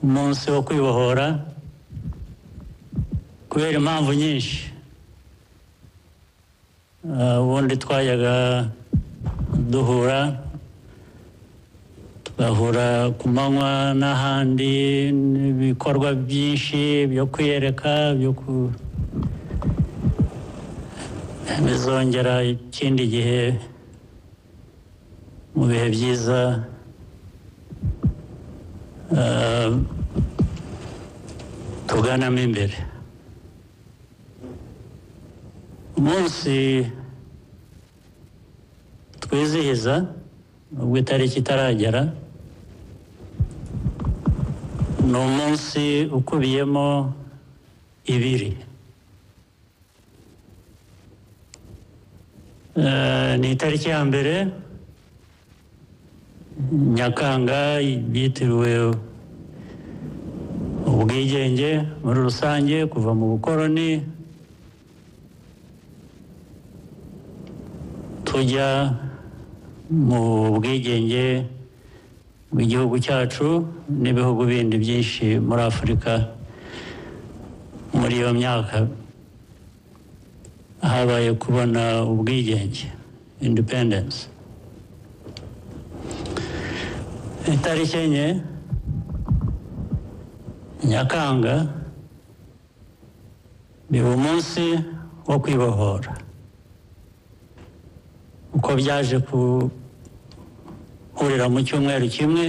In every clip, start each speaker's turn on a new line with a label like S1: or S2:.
S1: umunsi wo kwibohora kubera impamvu nyinshi. Ubundi twajyaga duhura tugahura ku manywa n'ahandi ibikorwa byinshi byo kwiyereka bizongera ikindi gihe mu bihe byiza tuganamo imbere. Umunsi twizihiza nubwo itariki itaragera ni umunsi ukubiyemo ibiri. Ni itariki ya mbere Nyakanga yitiriwe ubwigenge muri rusange kuva mu bukoroni tujya mu bwigenge bw'igihugu cyacu n'ibihugu bindi byinshi muri Afurika. Muri iyo myaka habaye kubona ubwigenge, independence. Itariki enye Nyakanga biba umunsi wo kwibohora. Uko byaje guhurira mu cyumweru kimwe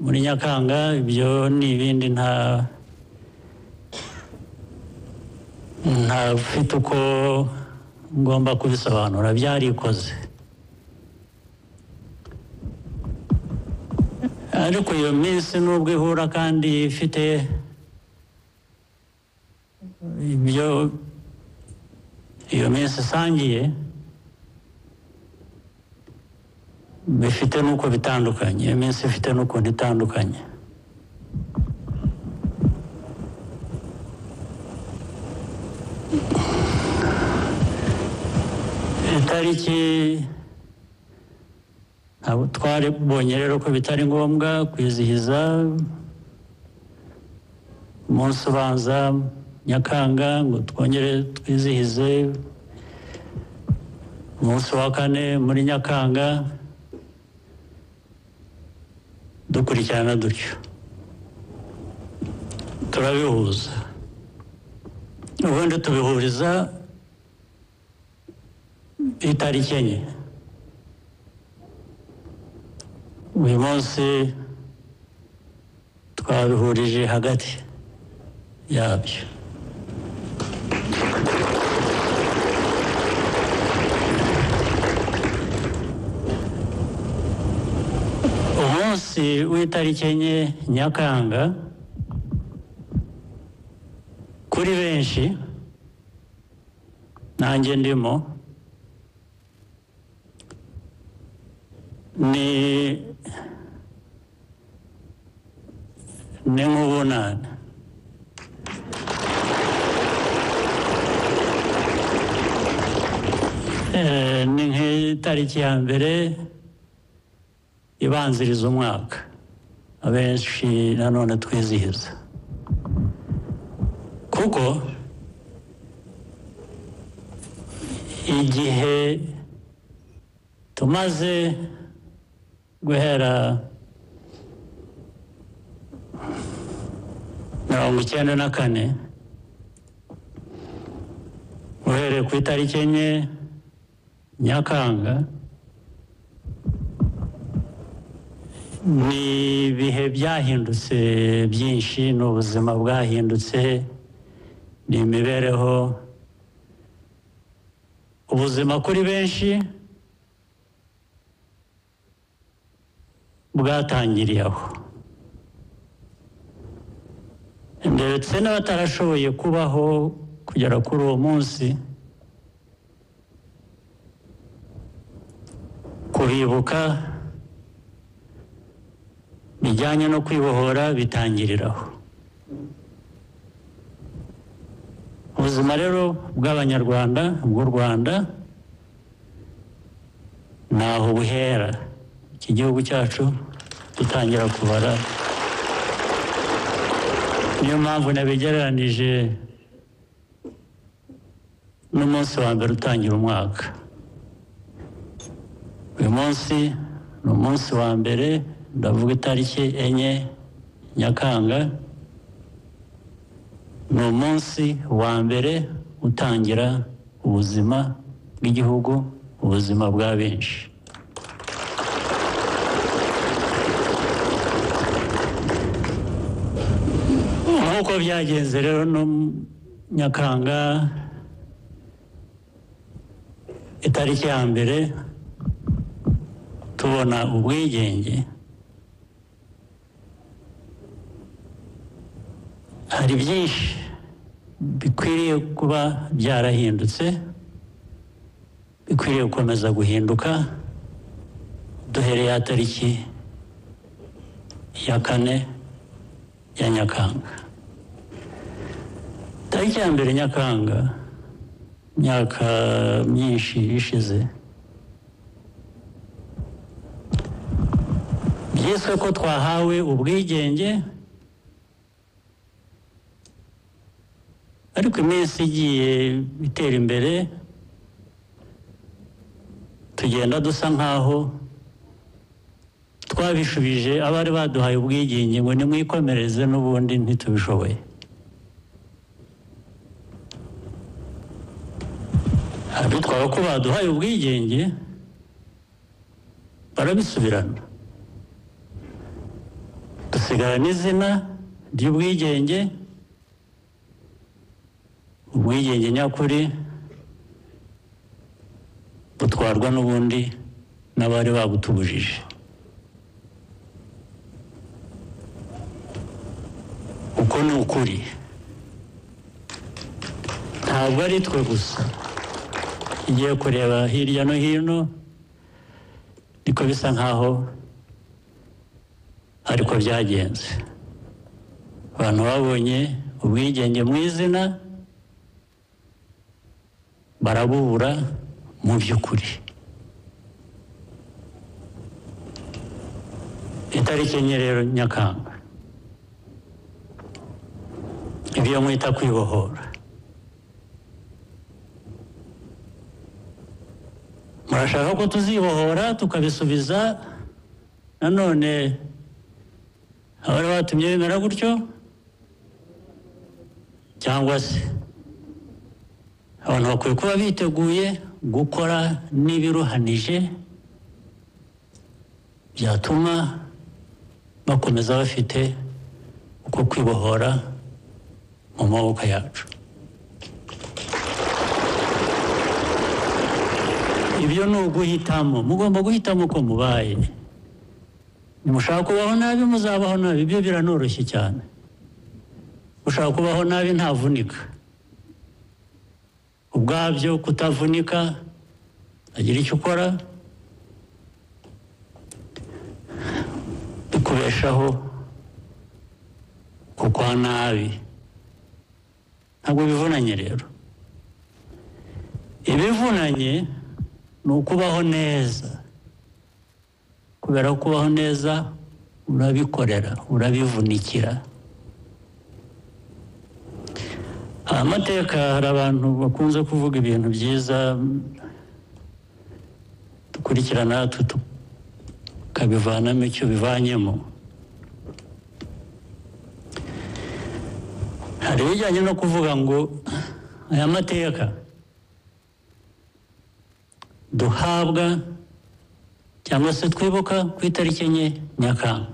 S1: muri Nyakanga, ibyo ni ibindi ntafite uko ngomba kubisobanura, byarikoze. Ariko iyo minsi nubwo ihura kandi ifite ibyo iyo minsi isangiye, bifite n'uko bitandukanye. Iyo minsi ifite n'ukuntu itandukanye. Itariki twaribonye rero ko bitari ngombwa kwizihiza umunsi ubanza Nyakanga ngo twongere twizihize umunsi wa kane muri Nyakanga dukurikirana dutyo. Turabihuza, ubundi tubihuriza itariki enye. Uyu munsi twabihurije hagati yabyo. Umunsi w'itariki enye Nyakanga kuri benshi, nanjye ndimo, ni nk'ubunani. Ni nk'itariki ya mbere ibanziriza umwaka abenshi nanone twizihiza, kuko igihe tumaze guhera 1994 uhereye ku itariki enye Nyakanga, ni ibihe byahindutse byinshi, n'ubuzima bwahindutse, ni imibereho. Ubuzima kuri benshi bwatangiriye aho, ndetse n'abatarashoboye kubaho kugera kuri uwo munsi, kubibuka bijyanye no kwibohora bitangiriraho. Ubuzima rero bw'Abanyarwanda, bw'u Rwanda, naho buhera iki gihugu cyacu dutangira kubara niyo mpamvu nabigereranije n'umunsi wa mbere utangira umwaka. uyu munsi ni umunsi wa mbere, ndavuga itariki 4 Nyakanga, ni umunsi wa mbere utangira ubuzima bw'igihugu, ubuzima bwa benshi. Nk'uko byagenze rero no Nyakanga itariki ya mbere tubona ubwigenge, hari byinshi bikwiriye kuba byarahindutse, bikwiriye gukomeza guhinduka duhereye ya tariki ya 4 ya Nyakanga. Tariki ya mbere Nyakanga, imyaka myinshi ishize, byiswe ko twahawe ubwigenge, ariko iminsi igiye itera imbere tugenda dusa nkaho twabishubije abari baduhaye ubwigenge ngo nimwikomereze n'ubundi ntitubishoboye. Abitwaga ko baduhaye ubwigenge barabisubirana, dusigarana izina ry'ubwigenge, ubwigenge nyakuri butwarwa n'ubundi n'abari babutubujije. Uko ni ukuri, ntabwo ari twe gusa. Igiye kureba hirya no hino niko bisa nkaho ariko byagenze. Abantu babonye ubwigenge mu izina barabubura mu by'ukuri. Itariki 4 rero Nyakanga, ibyo mwita kwibohora, murashaka ko tuzibohora tukabisubiza nanone abari batumye bimera gutyo, cyangwa se abantu bakwiye kuba biteguye gukora n'ibiruhanije byatuma bakomeza bafite uko kwibohora mu maboko yacu. Ibyo ni uguhitamo, mugomba guhitamo uko mubaye. Nimushaka kubaho nabi muzabaho nabi, ibyo biranoroshye cyane. Ushaka kubaho nabi ntavunika, ubwabyo kutavunika, agira icyo ukora bikubeshaho kuko nabi, ntabwo bivunanye. Rero ibivunanye ni ukubaho neza, kubera ko kubaho neza urabikorera, urabivunikira. Amateka, hari abantu bakunze kuvuga ibintu byiza dukurikirana tukabivanamo icyo bivanyemo. Hari ibijyanye no kuvuga ngo aya mateka duhabwa cyangwa se twibuka ku itariki 4 Nyakanga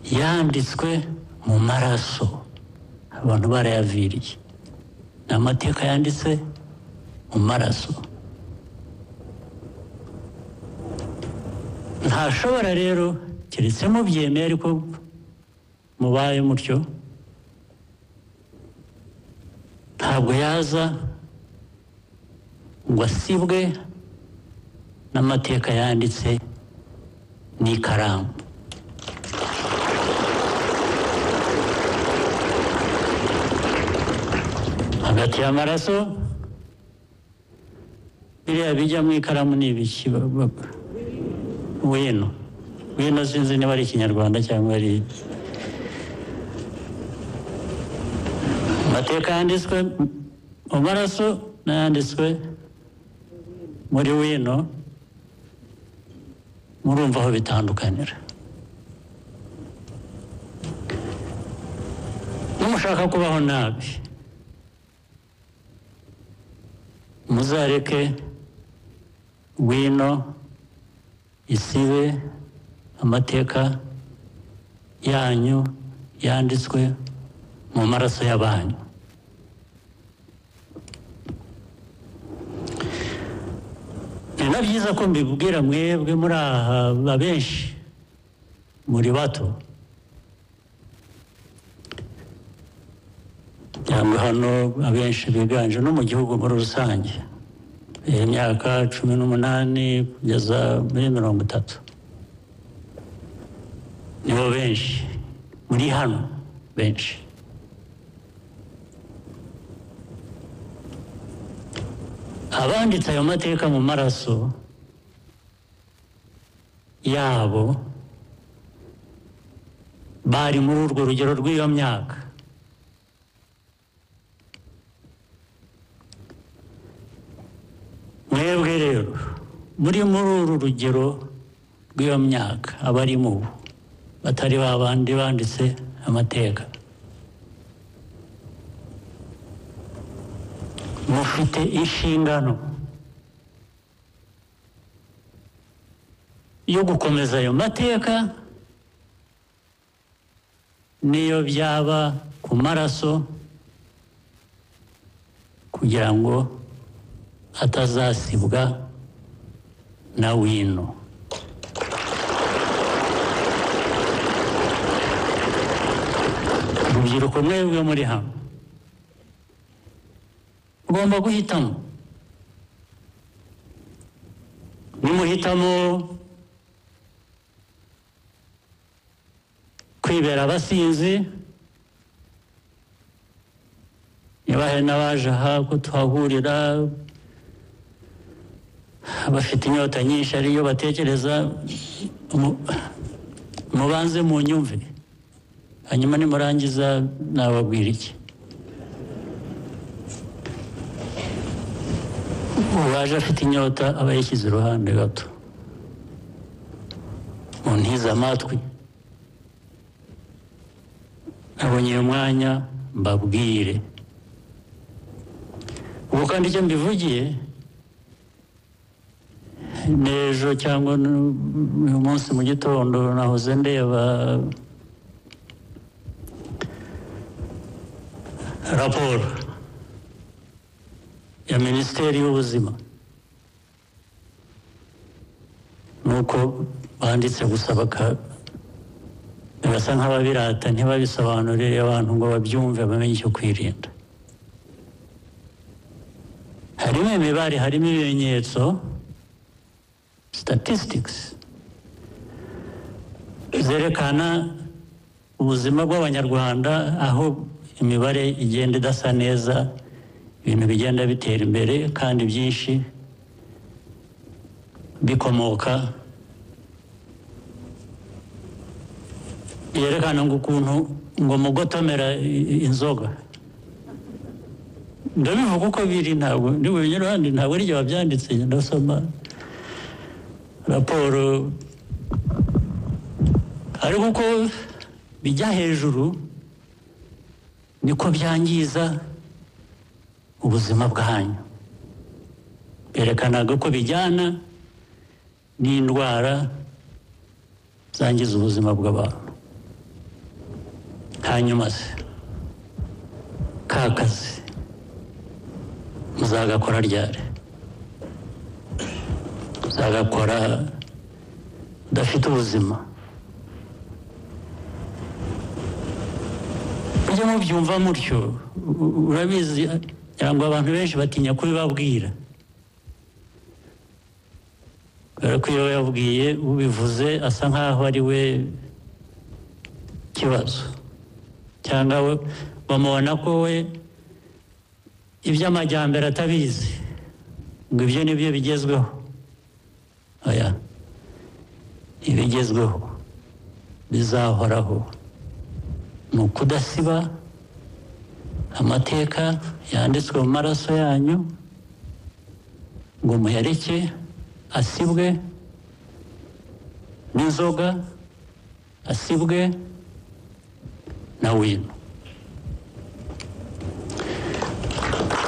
S1: yanditswe mu maraso, abantu barayaviriye. Ni amateka yanditse mu maraso. Ntashobora rero, keretse mubyemeye ariko mubaye mutyo, ntabwo yaza ngo asibwe n'amateka yanditse n'ikaramu. Hagati y'amaraso biriya bijya mu ikaramu ni ibiki? Wino ngwino sinzi niba ari ikinyarwanda cyangwa ari amateka yanditswe mu maraso n'ayanditswe muri wino, murumva aho bitandukanira. Numushaka kubaho nabi, muzareke wino isibe amateka yanyu yanditswe mu maraso y'abanyu. Ni na byiza ko mbibwira mwebwe muri aha abenshi muri bato, cyangwa hano abenshi biganje no mu gihugu muri rusange, imyaka 18 kugeza muri 30 nibo benshi muri hano benshi. Abanditse ayo mateka mu maraso yabo bari muri urwo rugero rw'iyo myaka. Mwebwe rero muri uru rugero rw'iyo myaka abari mu batari babandi banditse amateka, mufite inshingano yo gukomeza ayo mateka, niyo byaba ku maraso, kugira ngo atazasibwa na wino. Urubyiruko mwebwe muri hano ugomba guhitamo. Nimuhitamo kwibera abasinzi, niba hari n'abaje aha ko tuhahurira bafite inyota nyinshi ariyo batekereza, mubanze mu nyumve, hanyuma nimurangiza nababwira iki. Uwaje afite inyota aba yishyize iruhande gato, muntize amatwi, nabonye uyu mwanya mbabwire. Ubu kandi icyo mbivugiye n'ejo cyangwa uyu munsi mu gitondo nahoze ndeba raporo ya Minisiteri y'Ubuzima, nuko banditse gusa bagasa nk'ababirata, ntibabisobanurire abantu ngo babyumve bamenye icyo kwirinda. Harimo imibare, harimo ibimenyetso, statistics zerekana ubuzima bw'Abanyarwanda, aho imibare igenda idasa neza, ibintu bigenda bitera imbere kandi byinshi bikomoka, yerekana ngo ukuntu ngo mugotomera inzoga. Ndabivuga uko biri, ntabwo ndi bubinyure handi, ntabwo ari jye wabyanditse, ndasoma raporo. Ariko uko bijya hejuru niko byangiza ubuzima bwanyu. Berekanaga ko bijyana n'indwara zangiza ubuzima bw'abantu. Hanyuma se kakazi muzagakora ryari? Muzagakora udafite ubuzima? Mujye mubyumva mutyo. Urabizi cyangwa abantu benshi batinya kubibabwira, kubera ko iyo yabwiye ubivuze asa nkaho ari we kibazo, cyangwa we bamubona ko we iby'amajyambere atabizi, ngo ibyo nibyo bigezweho. Oya, ibigezweho bizahoraho ni ukudasiba amateka yanditswe mu maraso yanyu ngo muyareke asibwe n'inzoga, asibwe na wino.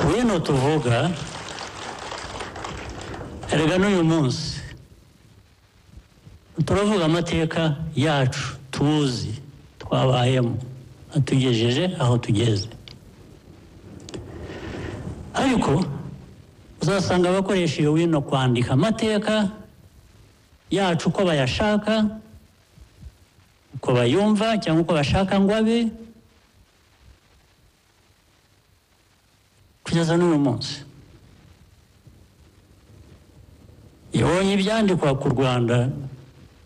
S1: Wino tuvuga erega n'uyu munsi turavuga amateka yacu tuzi twabayemo atugejeje aho tugeze, ariko uzasanga abakoresha iyo wino kwandika amateka yacu uko bayashaka, uko bayumva cyangwa uko bashaka ngo abe, kugeza n'uyu munsi. Iyo ubonye ibyandikwa ku Rwanda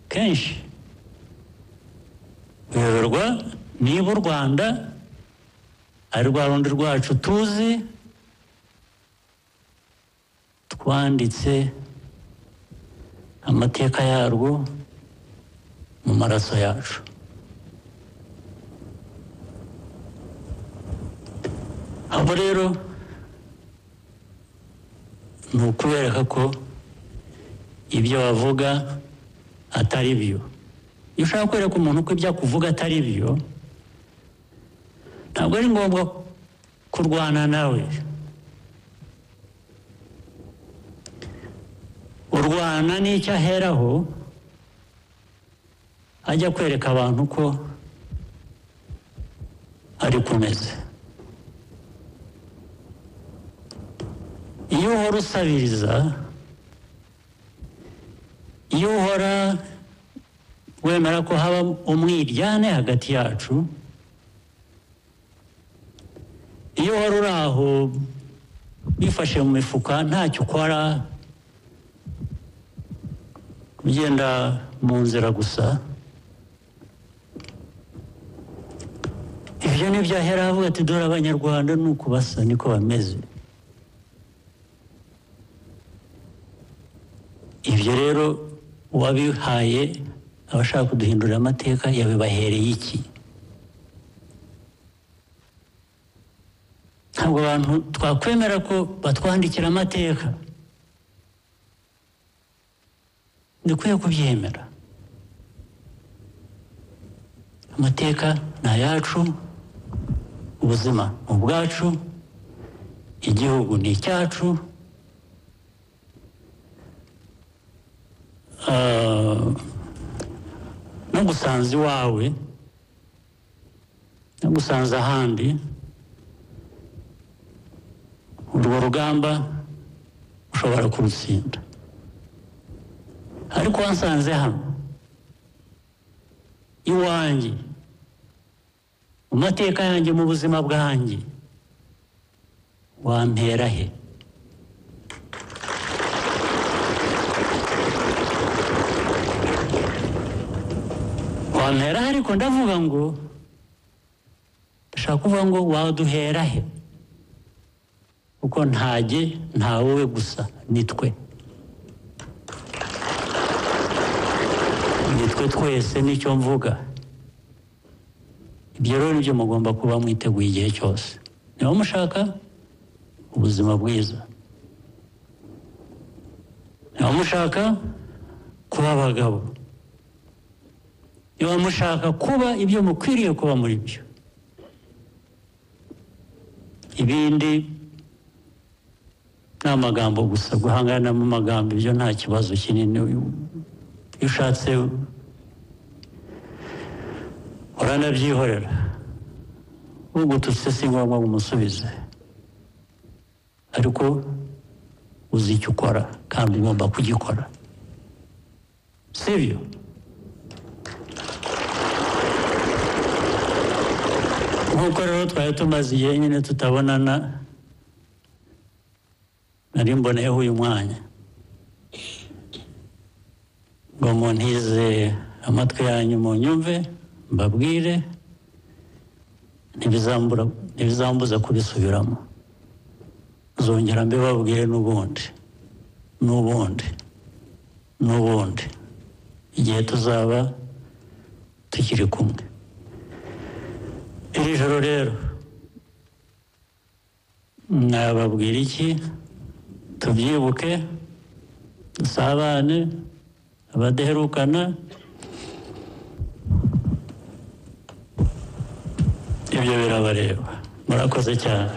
S1: kenshi uyoberwa niba u Rwanda ari rwa rundi rwacu tuzi twanditse amateka yarwo mu maraso yacu. Abo rero ni ukubereka ko ibyo bavuga atari byo. Iyo ushaka kwereka umuntu ko ibyo akuvuga atari byo, ntabwo ari ngombwa kurwana nawe. Urwana n'icyo aheraho ajya kwereka abantu ko ari kumeze. Iyo uhora usabiriza, iyo uhora wemera ko haba umwiryane hagati yacu, iyo uhora uri aho bifashe mu mifuka ntacyo ukora, ugenda mu nzira gusa, ibyo nibyo ahera avuga ati dore abanyarwanda ni uko basa niko bameze. Ibyo rero uwabihaye abashaka kuduhindurira amateka yabibahereye iki? Ntabwo abantu twakwemera ko batwandikira amateka, dukwiye kubyemera. Amateka ni ayacu, ubuzima ni ubwacu, igihugu ni icyacu. Nagusanze iwawe, nagusanze ahandi, urwo rugamba ushobora kurutsinda. Ariko wansanze hano iwanjye, mu mateka yanjye, mu buzima bwanjye, wampera he? Wampera he? Ariko ndavuga ngo, ndashaka kuvuga ngo waduhera he? Kuko ntajye, nta wowe gusa, ni twe. Nitwe twese nicyo mvuga. Ibyo rero nibyo mugomba kuba mwiteguye igihe cyose. Niba mushaka ubuzima bwiza, niba mushaka kuba abagabo, niba mushaka kuba ibyo mukwiriye kuba muri byo, ibindi ni amagambo gusa. Guhangana mu magambo ibyo nta kibazo kinini. Iyo ushatse uranabyihorera, ugututse si ngombwa umusubize, ariko uzi icyo ukora kandi ugomba kugikora, sibyo? Nk'uko rero twari tumaze igihe nyine tutabonana, nari mboneyeho uyu mwanya ngo muntize amatwi yanyu munyumve, mbabwire, ntibizambuza kubisubiramo. Zongera mbibabwire n'ubundi. igihe tuzaba tukiri kumwe. Iri joro rero mwababwira iki? Tubyibuke, dusabane, abadeherukana. Ibyo birabareba. Murakoze cyane.